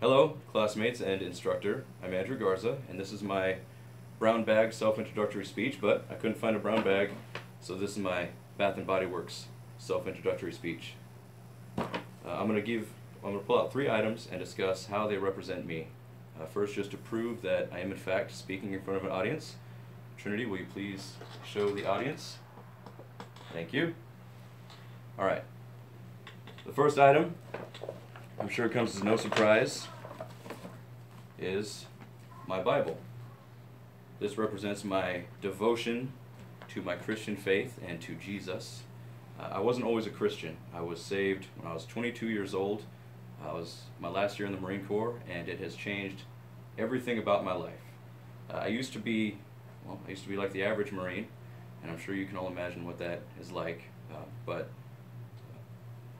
Hello, classmates and instructor. I'm Andrew Garza, and this is my brown bag self-introductory speech, but I couldn't find a brown bag, so this is my Bath and Body Works self-introductory speech. I'm going to pull out 3 items and discuss how they represent me. First, just to prove that I am in fact speaking in front of an audience. Trinity, will you please show the audience? Thank you. Alright. The first item, I'm sure it comes as no surprise, is my Bible. This represents my devotion to my Christian faith and to Jesus. I wasn't always a Christian. I was saved when I was 22 years old. I was my last year in the Marine Corps, and it has changed everything about my life. I used to be like the average Marine, and I'm sure you can all imagine what that is like. But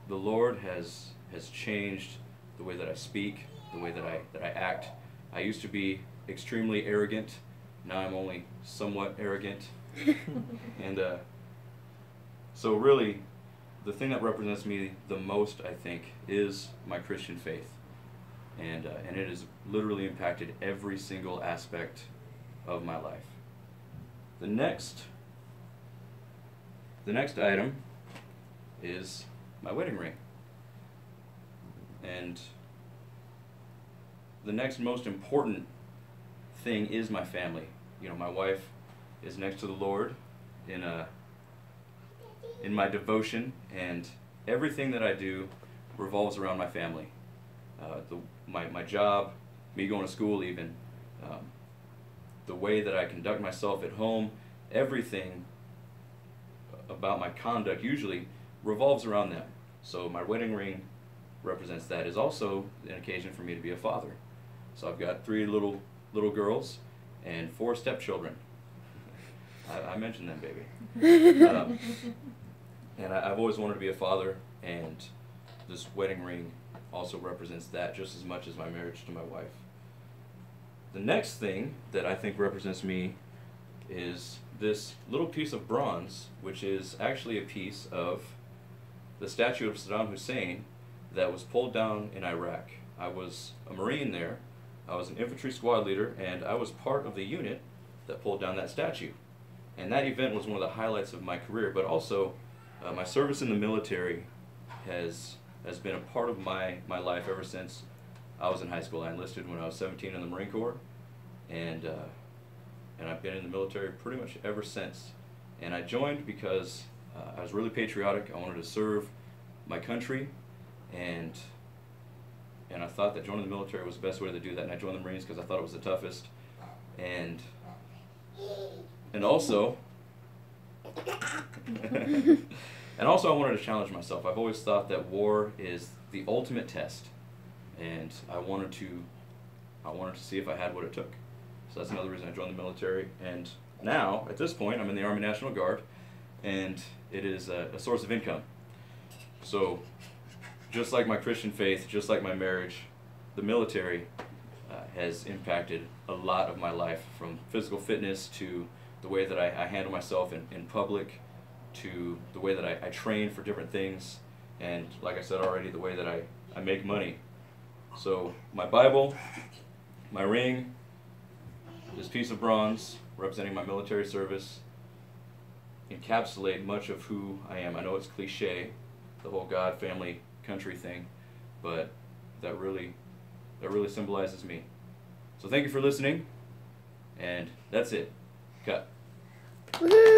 the Lord has changed the way that I speak, the way that I act. I used to be extremely arrogant. Now I'm only somewhat arrogant. And so really, the thing that represents me the most, I think, is my Christian faith. And it has literally impacted every single aspect of my life. The next item is my wedding ring. And the next most important thing is my family. You know, my wife is next to the Lord in my devotion, and everything that I do revolves around my family. My job, me going to school even, the way that I conduct myself at home, everything about my conduct usually revolves around them. So my wedding ring represents that. Is also an occasion for me to be a father. So I've got 3 little girls and 4 stepchildren. I mentioned them, baby. And I've always wanted to be a father, and this wedding ring also represents that just as much as my marriage to my wife. The next thing that I think represents me is this little piece of bronze, which is actually a piece of the statue of Saddam Hussein that was pulled down in Iraq. I was a Marine there. I was an infantry squad leader, and I was part of the unit that pulled down that statue. And that event was one of the highlights of my career, but also my service in the military has been a part of my life ever since I was in high school. I enlisted when I was 17 in the Marine Corps, and I've been in the military pretty much ever since. And I joined because I was really patriotic. I wanted to serve my country, and I thought that joining the military was the best way to do that. And I joined the Marines because I thought it was the toughest, and also and also I wanted to challenge myself. I've always thought that war is the ultimate test, and I wanted to see if I had what it took. So that's another reason I joined the military. And now, at this point, I'm in the Army National Guard, and it is a source of income. So just like my Christian faith, just like my marriage, the military has impacted a lot of my life, from physical fitness to the way that I handle myself in public, to the way that I train for different things, and like I said already, the way that I make money. So my Bible, my ring, this piece of bronze representing my military service encapsulate much of who I am. I know it's cliche, the whole God, family, country thing, but that really symbolizes me. So thank you for listening, and that's it. Cut. Woohoo!